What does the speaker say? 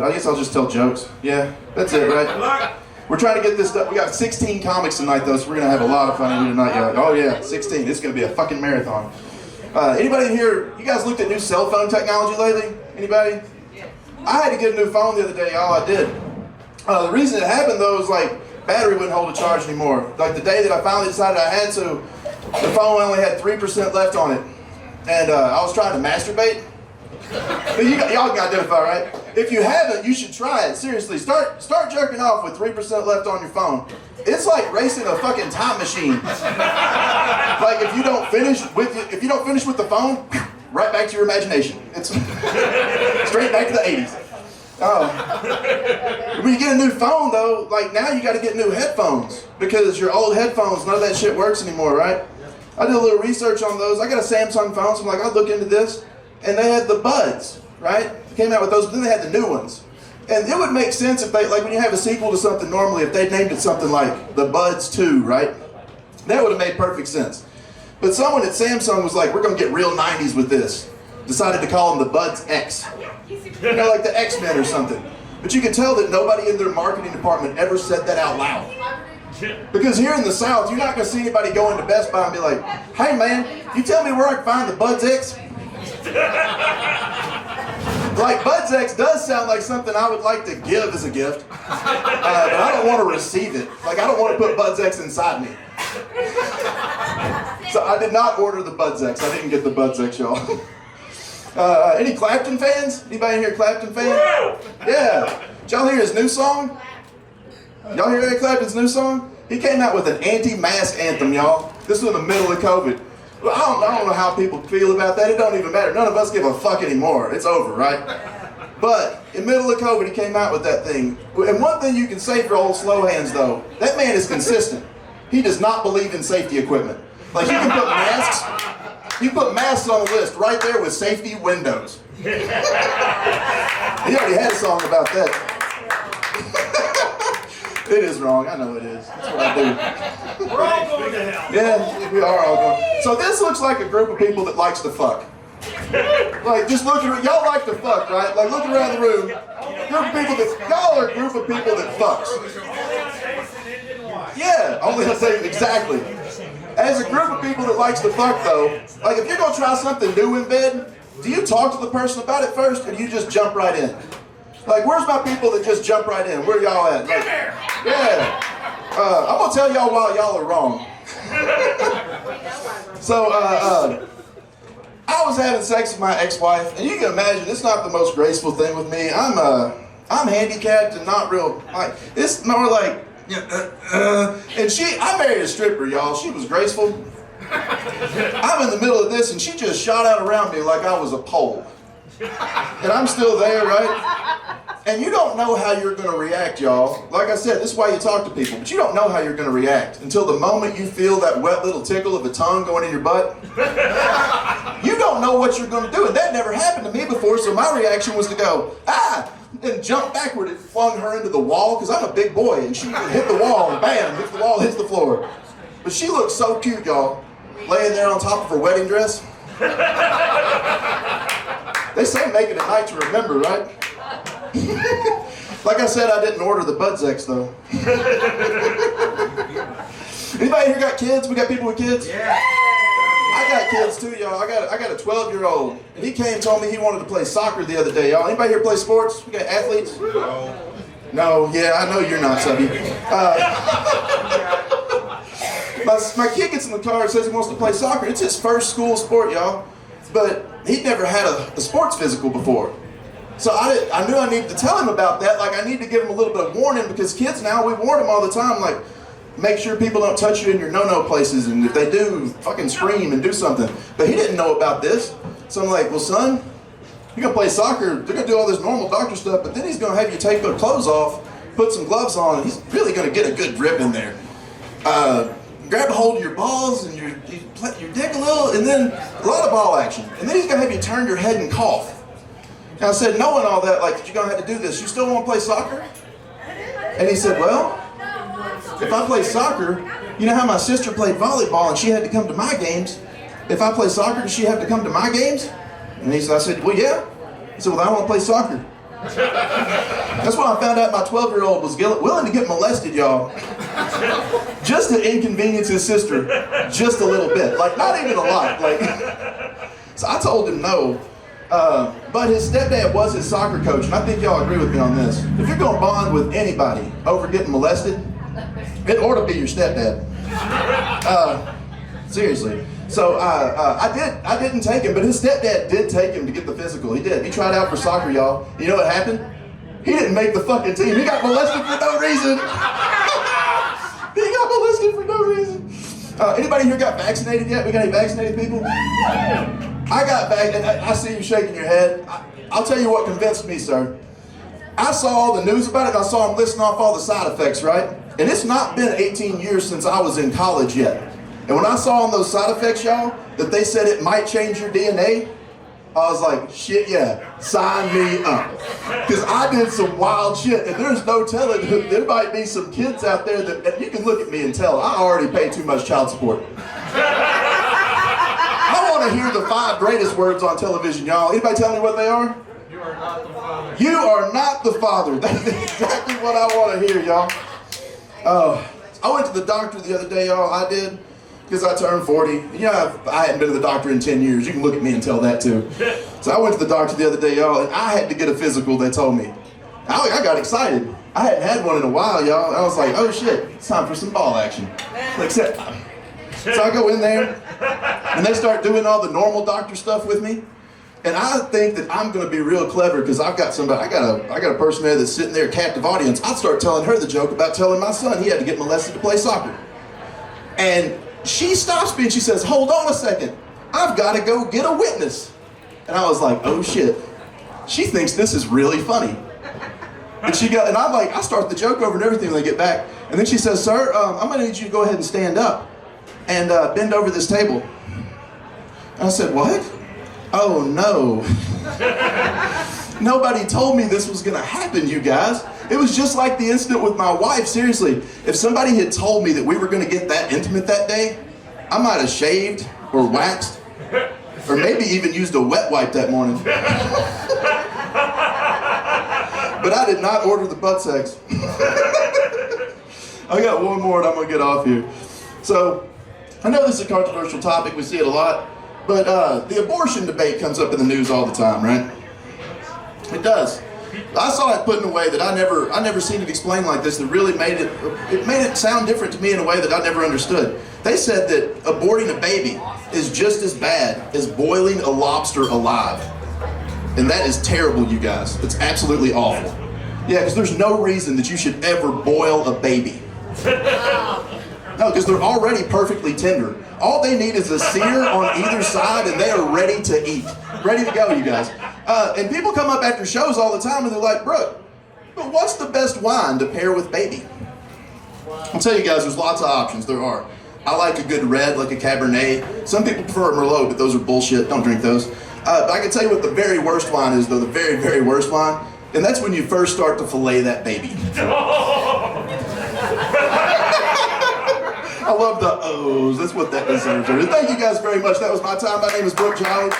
I guess I'll just tell jokes. Yeah, that's it, right? We're trying to get this done. We got 16 comics tonight, though, so we're going to have a lot of fun here tonight. Like, oh, yeah, 16. It's going to be a fucking marathon. Anybody in here, you guys looked at new cell phone technology lately? Anybody? I had to get a new phone the other day, y'all. I did. The reason it happened, though, is like battery wouldn't hold a charge anymore. Like the day that I finally decided I had to, the phone only had 3% left on it. And I was trying to masturbate. But y'all can identify, right? If you haven't, you should try it. Seriously, start jerking off with 3% left on your phone. It's like racing a fucking time machine. Like if you don't finish with the phone, right back to your imagination. It's straight back to the 80s. When you get a new phone though, like now you got to get new headphones because your old headphones, none of that shit works anymore, right? I did a little research on those. I got a Samsung phone, so I'm like, I'll look into this. And they had the Buds, right? They came out with those, but then they had the new ones. And it would make sense if they, like when you have a sequel to something normally, if they named it something like the Buds 2, right? That would have made perfect sense. But someone at Samsung was like, we're gonna get real 90s with this. Decided to call them the Buds X. You know, like the X-Men or something. But you can tell that nobody in their marketing department ever said that out loud. Because here in the South, you're not gonna see anybody go into Best Buy and be like, hey man, you tell me where I can find the Buds X? Like Buds X does sound like something I would like to give as a gift, but I don't want to receive it. Like I don't want to put Buds X inside me. So I did not order the Buds X. I didn't get the Buds X, y'all. Any Clapton fans? Anybody in here Clapton fan? Yeah. Did y'all hear his new song? Y'all hear Eric Clapton's new song? He came out with an anti-mask anthem, y'all. This was in the middle of COVID. Well, I don't know how people feel about that. It don't even matter. None of us give a fuck anymore. It's over, right? But in the middle of COVID, he came out with that thing. And one thing you can say for old slow hands, though, that man is consistent. He does not believe in safety equipment. Like, you can put masks. You put masks on the list right there with safety windows. He already had a song about that. It is wrong. I know it is. That's what I do. We're all going to hell. Yeah, we are all going. So this looks like a group of people that likes to fuck. Like, just look at y'all like to fuck, right? Like, look around the room. Group of people that y'all are a group of people that fucks. Yeah, only to say exactly. As a group of people that likes to fuck, though, like if you're gonna try something new in bed, do you talk to the person about it first, or do you just jump right in? Like, where's my people that just jump right in? Where y'all at? Like, yeah. I'm gonna tell y'all why y'all are wrong. So, I was having sex with my ex-wife, and you can imagine it's not the most graceful thing with me. I'm handicapped and not real. Like, it's more like, and I married a stripper, y'all. She was graceful. I'm in the middle of this, and she just shot out around me like I was a pole. And I'm still there, right? And you don't know how you're going to react, y'all. Like I said, this is why you talk to people, but you don't know how you're going to react until the moment you feel that wet little tickle of a tongue going in your butt. You don't know what you're going to do, and that never happened to me before, so my reaction was to go, ah, and jump backward and flung her into the wall, because I'm a big boy, and she hit the wall, and bam, hits the wall, hits the floor. But she looked so cute, y'all, laying there on top of her wedding dress. They say make it a night to remember, right? Like I said, I didn't order the Buds X, though. Anybody here got kids? We got people with kids? Yeah. I got kids too, y'all. I got a 12-year-old, and he came and told me he wanted to play soccer the other day, y'all. Anybody here play sports? We got athletes? No. No, yeah, I know you're not, Subby. My kid gets in the car and says he wants to play soccer. It's his first school sport, y'all. But he'd never had a sports physical before. So I knew I needed to tell him about that. Like, I need to give him a little bit of warning, because kids now, we warn them all the time, like, make sure people don't touch you in your no-no places, and if they do, fucking scream and do something. But he didn't know about this. So I'm like, well, son, you're gonna play soccer, they're gonna do all this normal doctor stuff, but then he's gonna have you take their clothes off, put some gloves on, and he's really gonna get a good grip in there. Grab a hold of your balls and your dick a little, and then a lot of ball action. And then he's gonna have you turn your head and cough. And I said, knowing all that, like, you're gonna have to do this, you still wanna play soccer? And he said, well, if I play soccer, you know how my sister played volleyball and she had to come to my games? If I play soccer, does she have to come to my games? And I said, well, yeah. He said, well, I want to play soccer. That's when I found out my 12-year-old was willing to get molested, y'all. Just to inconvenience his sister just a little bit. Like, not even a lot. Like, so I told him no. But his stepdad was his soccer coach, and I think y'all agree with me on this. If you're gonna bond with anybody over getting molested, it ought to be your stepdad. Seriously. So I didn't take him, but his stepdad did take him to get the physical. He did. He tried out for soccer, y'all. You know what happened? He didn't make the fucking team. He got molested for no reason. He got molested for no reason. Anybody here got vaccinated yet? We got any vaccinated people? I got vaccinated. I see you shaking your head. I'll tell you what convinced me, sir. I saw all the news about it, and I saw him listing off all the side effects, right? And it's not been 18 years since I was in college yet. And when I saw on those side effects, y'all, that they said it might change your DNA, I was like, shit yeah, sign me up. Because I did some wild shit, and there's no telling, there might be some kids out there that, and you can look at me and tell, I already pay too much child support. I want to hear the 5 greatest words on television, y'all. Anybody tell me what they are? You are not the father. You are not the father. That's exactly what I want to hear, y'all. I went to the doctor the other day, y'all. I did. Because I turned 40. You know, I hadn't been to the doctor in 10 years. You can look at me and tell that too. So I went to the doctor the other day, y'all, and I had to get a physical, they told me. I got excited. I hadn't had one in a while, y'all. I was like, oh shit, it's time for some ball action. Like, so I go in there, and they start doing all the normal doctor stuff with me. And I think that I'm gonna be real clever because I've got somebody, I got a person there that's sitting there, captive audience. I'd start telling her the joke about telling my son he had to get molested to play soccer. And she stops me and she says, hold on a second, I've got to go get a witness. And I was like, oh shit, she thinks this is really funny. And I'm like, I start the joke over and everything when they get back. And then she says, sir, I'm gonna need you to go ahead and stand up and bend over this table. And I said, what? Oh no. Nobody told me this was gonna happen, you guys. It was just like the incident with my wife, seriously. If somebody had told me that we were gonna get that intimate that day, I might have shaved or waxed, or maybe even used a wet wipe that morning. But I did not order the butt sex. I got one more and I'm gonna get off here. So, I know this is a controversial topic, we see it a lot, but the abortion debate comes up in the news all the time, right? It does. I saw it put in a way that I never seen it explained like this that really made it sound different to me in a way that I never understood. They said that aborting a baby is just as bad as boiling a lobster alive. And that is terrible, you guys. It's absolutely awful. Yeah, because there's no reason that you should ever boil a baby. No, because they're already perfectly tender. All they need is a sear on either side and they are ready to eat. Ready to go, you guys. And people come up after shows all the time and they're like, Brooke, but what's the best wine to pair with baby? I'll tell you guys, there's lots of options, there are. I like a good red, like a Cabernet. Some people prefer a Merlot, but those are bullshit, don't drink those. But I can tell you what the very worst wine is, though, the very, very worst wine, and that's when you first start to fillet that baby. I love the O's, that's what that deserves. Thank you guys very much, that was my time. My name is Brook Jolley.